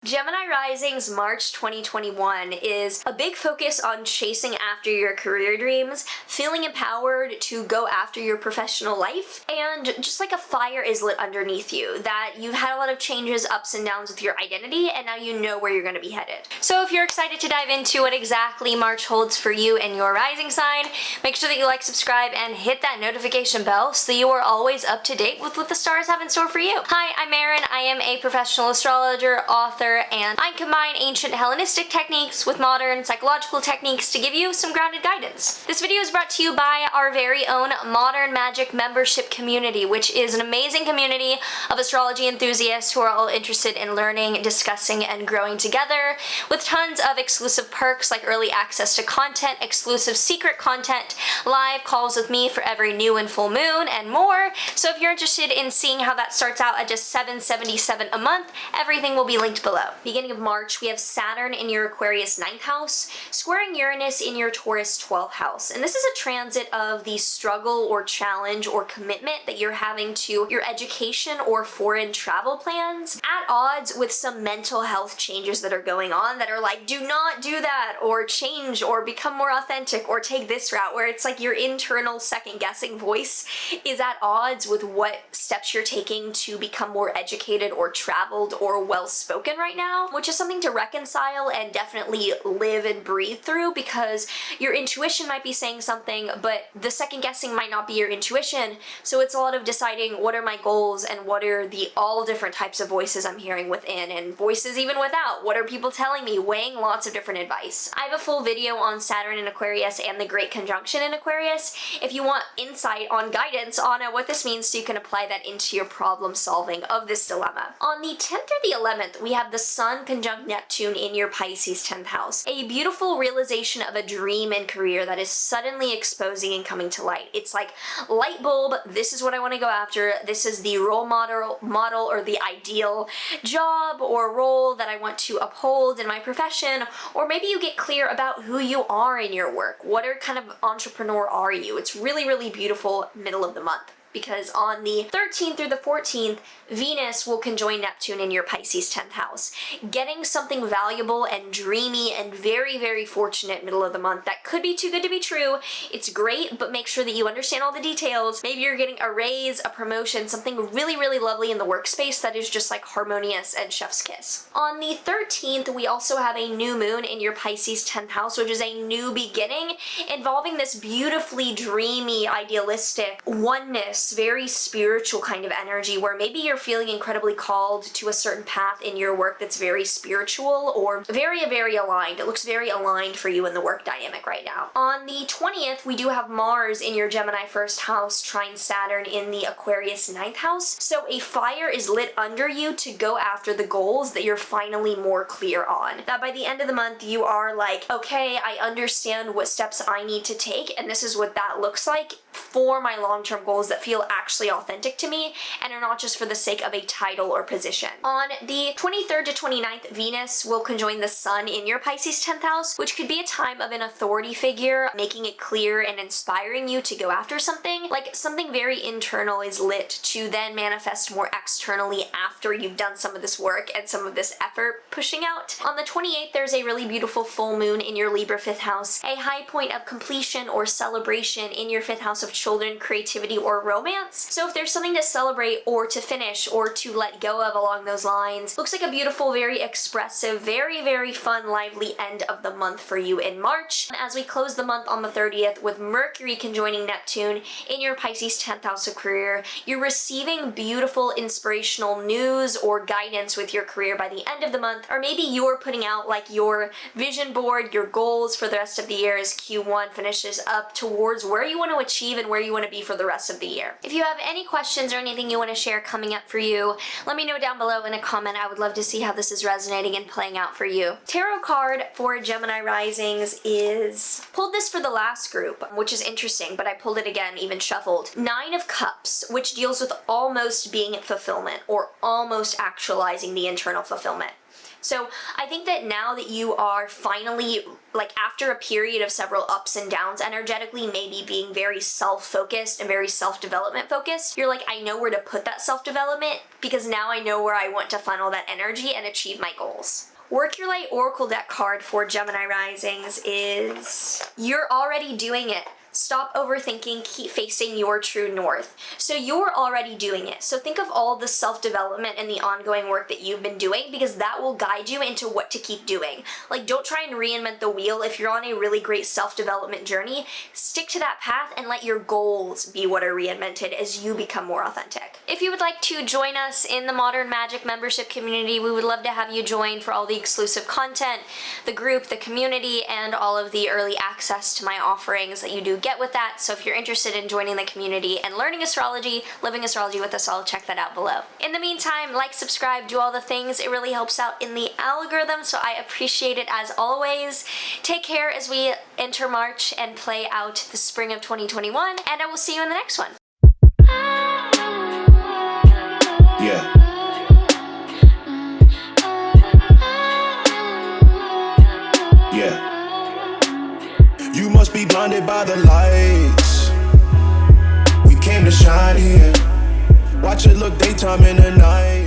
Gemini Risings March 2021 is a big focus on chasing after your career dreams, feeling empowered to go after your professional life, and just like a fire is lit underneath you, that you've had a lot of changes, ups and downs with your identity, and now you know where you're going to be headed. So if you're excited to dive into what exactly March holds for you and your rising sign, make sure that you like, subscribe, and hit that notification bell so that you are always up to date with what the stars have in store for you. Hi, I'm Maren. I am a professional astrologer, author, and I combine ancient Hellenistic techniques with modern psychological techniques to give you some grounded guidance. This video is brought to you by our very own Modern Magic membership community, which is an amazing community of astrology enthusiasts who are all interested in learning, discussing, and growing together, with tons of exclusive perks like early access to content, exclusive secret content, live calls with me for every new and full moon, and more. So if you're interested in seeing how that starts out at just $7.77 a month, everything will be linked below. Beginning of March, we have Saturn in your Aquarius 9th house, squaring Uranus in your Taurus 12th house. And this is a transit of the struggle or challenge or commitment that you're having to your education or foreign travel plans, at odds with some mental health changes that are going on that are like, do not do that, or change, or become more authentic, or take this route, where it's like your internal second-guessing voice is at odds with what steps you're taking to become more educated or traveled or well-spoken right now, which is something to reconcile and definitely live and breathe through, because your intuition might be saying something, but the second guessing might not be your intuition. So it's a lot of deciding what are my goals and what are the all different types of voices I'm hearing within, and voices even without. What are people telling me? Weighing lots of different advice. I have a full video on Saturn in Aquarius and the Great Conjunction in Aquarius if you want insight on guidance on what this means, so you can apply that into your problem solving of this dilemma. On the 10th or the 11th, we have the Sun conjunct Neptune in your Pisces 10th house. A beautiful realization of a dream and career that is suddenly exposing and coming to light. It's like light bulb, this is what I want to go after. This is the role model or the ideal job or role that I want to uphold in my profession. Or maybe you get clear about who you are in your work. What kind of entrepreneur are you? It's really, really beautiful middle of the month, because on the 13th through the 14th, Venus will conjoin Neptune in your Pisces 10th house. Getting something valuable and dreamy and very, very fortunate middle of the month that could be too good to be true. It's great, but make sure that you understand all the details. Maybe you're getting a raise, a promotion, something really, really lovely in the workspace that is just like harmonious and chef's kiss. On the 13th, we also have a new moon in your Pisces 10th house, which is a new beginning involving this beautifully dreamy, idealistic oneness, very spiritual kind of energy, where maybe you're feeling incredibly called to a certain path in your work that's very spiritual or very, very aligned. It looks very aligned for you in the work dynamic right now. On the 20th, we do have Mars in your Gemini 1st house, trine Saturn in the Aquarius 9th house. So a fire is lit under you to go after the goals that you're finally more clear on. That by the end of the month, you are like, okay, I understand what steps I need to take, and this is what that looks like for my long-term goals that feel actually authentic to me and are not just for the sake of a title or position. On the 23rd to 29th, Venus will conjoin the Sun in your Pisces 10th house, which could be a time of an authority figure, making it clear and inspiring you to go after something. Like something very internal is lit to then manifest more externally after you've done some of this work and some of this effort pushing out. On the 28th, there's a really beautiful full moon in your Libra 5th house, a high point of completion or celebration in your 5th house of children, creativity, or romance. So if there's something to celebrate or to finish or to let go of along those lines, looks like a beautiful, very expressive, very, very fun, lively end of the month for you in March. As we close the month on the 30th with Mercury conjoining Neptune in your Pisces 10th house of career, you're receiving beautiful, inspirational news or guidance with your career by the end of the month, or maybe you're putting out like your vision board, your goals for the rest of the year as Q1 finishes up towards where you want to achieve and where you want to be for the rest of the year. If you have any questions or anything you want to share coming up for you, let me know down below in a comment. I would love to see how this is resonating and playing out for you. Tarot card for Gemini Risings is, pulled this for the last group, which is interesting, but I pulled it again, even shuffled. 9 of Cups, which deals with almost being fulfillment or almost actualizing the internal fulfillment. So I think that now that you are finally, like after a period of several ups and downs energetically, maybe being very self-focused and very self-development focused, you're like, I know where to put that self-development because now I know where I want to funnel that energy and achieve my goals. Work Your Light Oracle deck card for Gemini Risings is you're already doing it. Stop overthinking, keep facing your true north. So you're already doing it. So think of all the self-development and the ongoing work that you've been doing because that will guide you into what to keep doing. Like, don't try and reinvent the wheel. If you're on a really great self-development journey, stick to that path and let your goals be what are reinvented as you become more authentic. If you would like to join us in the Modern Magic membership community, we would love to have you join for all the exclusive content, the group, the community, and all of the early access to my offerings that you do get with that. So if you're interested in joining the community and learning astrology, living astrology with us all, check that out below. In the meantime, like, subscribe, do all the things. It really helps out in the algorithm, so I appreciate it as always. Take care as we enter March and play out the spring of 2021, and I will see you in the next one. Yeah. Yeah. You must be blinded by the lights. We came to shine here. Watch it look daytime in the night.